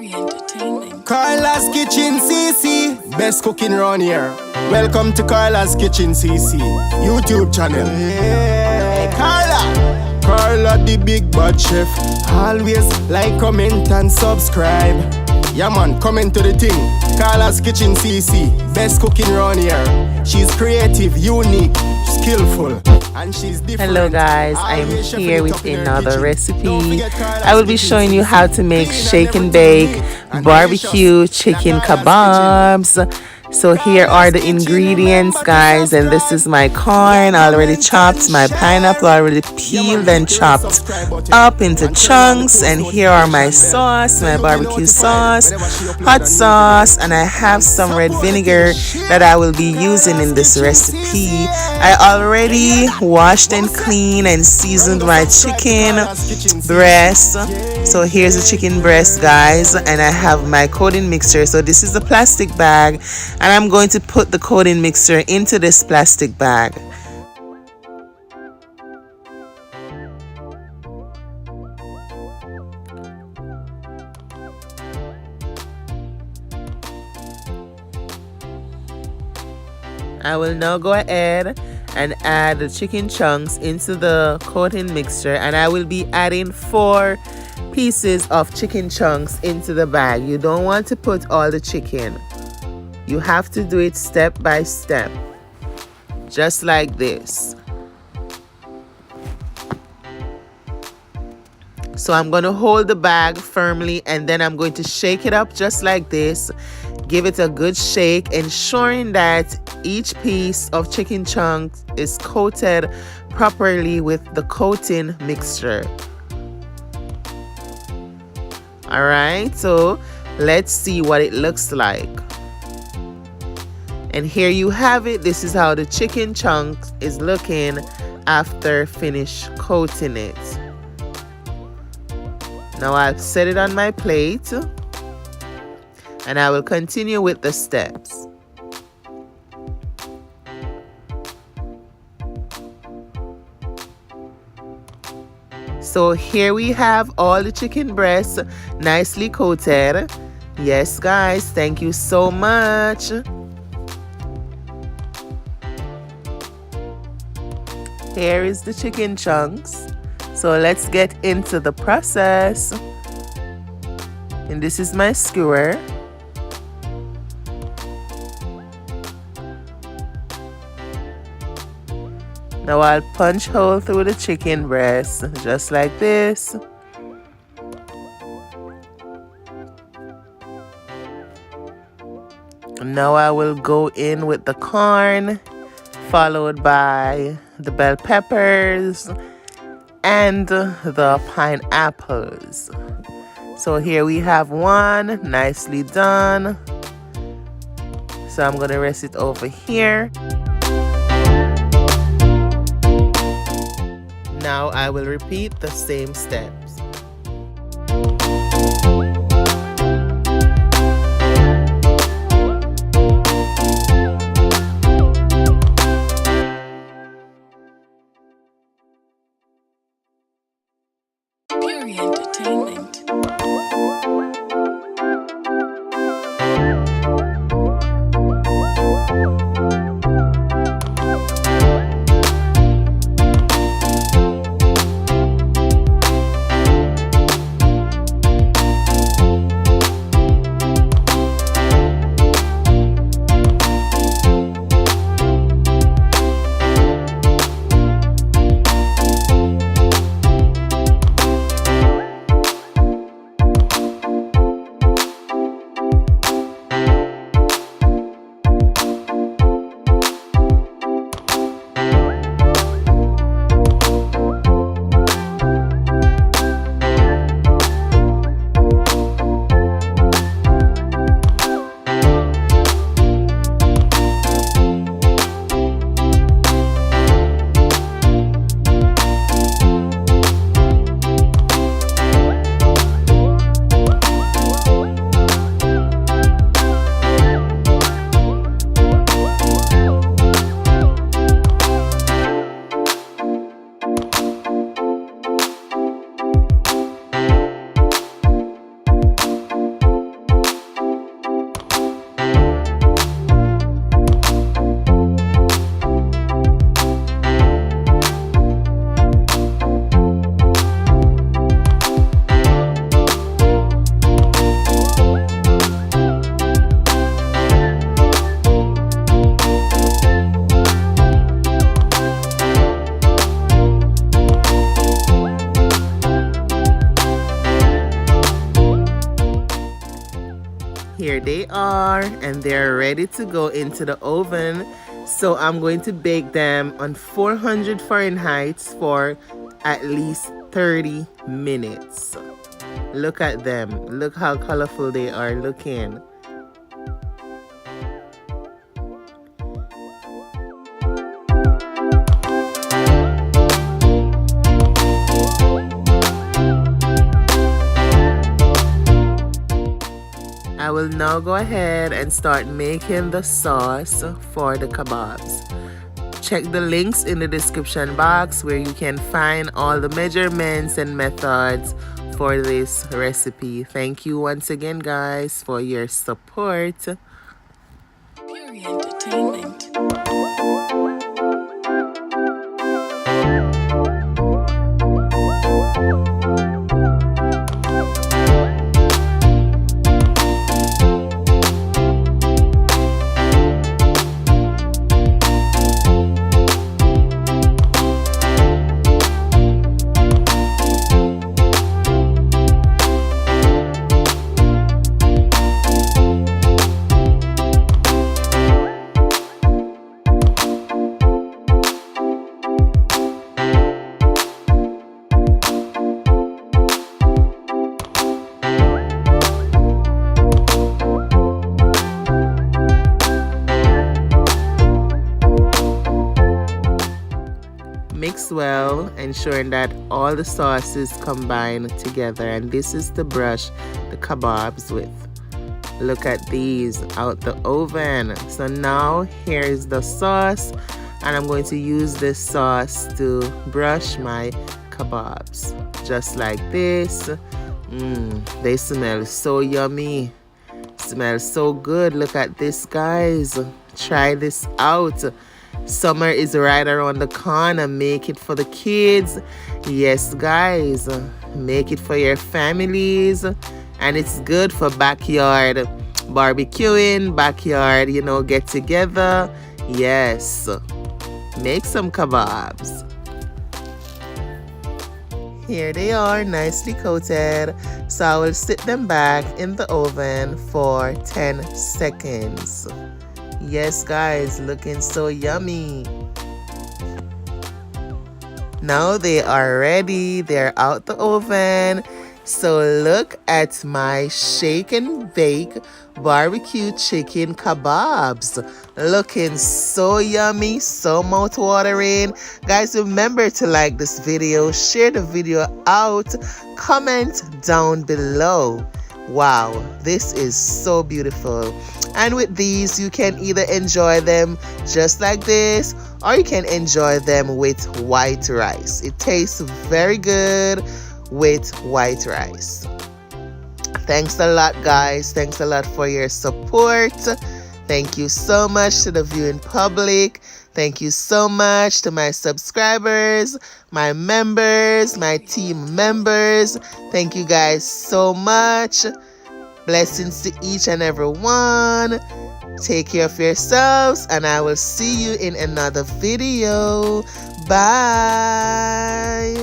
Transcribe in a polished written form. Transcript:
Entertainment. Carla's Kitchen CC, best cooking around here. Welcome to Carla's Kitchen CC YouTube channel. Hey, Carla the big bad chef. Always like, comment and subscribe. Yeah man, comment to the thing. Carla's Kitchen CC, best cooking around here. She's creative, unique, skillful, and she's different. Hello guys, I'm here with another recipe. I will be showing you how to make shake and bake barbecue chicken kabobs. So here are the ingredients, guys, and this is my corn already chopped, my pineapple already peeled and chopped up into chunks, and here are my sauce, my barbecue sauce, hot sauce, and I have some red vinegar that I will be using in this recipe. I already washed and cleaned and seasoned my chicken breast. So here's the chicken breast, guys, and I have my coating mixture. So this is the plastic bag, and I'm going to put the coating mixture into this plastic bag. I will now go ahead and add the chicken chunks into the coating mixture, and I will be adding 4 pieces of chicken chunks into the bag. You don't want to put all the chicken. You have to do it step by step, just like this. So I'm going to hold the bag firmly, and then I'm going to shake it up just like this. Give it a good shake, ensuring that each piece of chicken chunk is coated properly with the coating mixture. Alright, so let's see what it looks like. And here you have it. This is how the chicken chunk is looking after finish coating it. Now I'll set it on my plate, and I will continue with the steps. So here we have all the chicken breasts nicely coated. Yes guys, thank you so much. Here is the chicken chunks. So let's get into the process. And this is my skewer. Now I'll punch hole through the chicken breast, just like this. Now I will go in with the corn, followed by the bell peppers and the pineapples. So here we have one, nicely done. So I'm gonna rest it over here. Now I will repeat the same steps. Entertainment. here they are, and they're ready to go into the oven. So I'm going to bake them on 400 Fahrenheit for at least 30 minutes. Look at them. Look how colorful they are looking. I will now go ahead and start making the sauce for the kebabs. Check the links in the description box where you can find all the measurements and methods for this recipe. Thank you once again, guys, for your support. Pure entertainment. Mix well, ensuring that all the sauces combine together. And this is the brush the kebabs with. Look at these out the oven. So now here is the sauce, and I'm going to use this sauce to brush my kebabs just like this. They smell so yummy. Smell so good. Look at this, guys. Try this out. Summer is right around the corner. Make it for the kids. Yes, guys. Make it for your families. And it's good for backyard barbecuing, backyard, get together. Yes. Make some kebabs. Here they are, nicely coated. So I will sit them back in the oven for 10 seconds. Yes, guys, looking so yummy. Now they are ready. They're out the oven. So look at my shake and bake barbecue chicken kebabs. Looking so yummy, so mouth-watering. Guys, remember to like this video, share the video out, comment down below. Wow, this is so beautiful. And with these, you can either enjoy them just like this, or you can enjoy them with white rice. It tastes very good with white rice. Thanks a lot, guys. Thanks a lot for your support. Thank you so much to the viewing public. Thank you so much to my subscribers, my members, my team members. Thank you guys so much. Blessings to each and every one. Take care of yourselves, and I will see you in another video. Bye.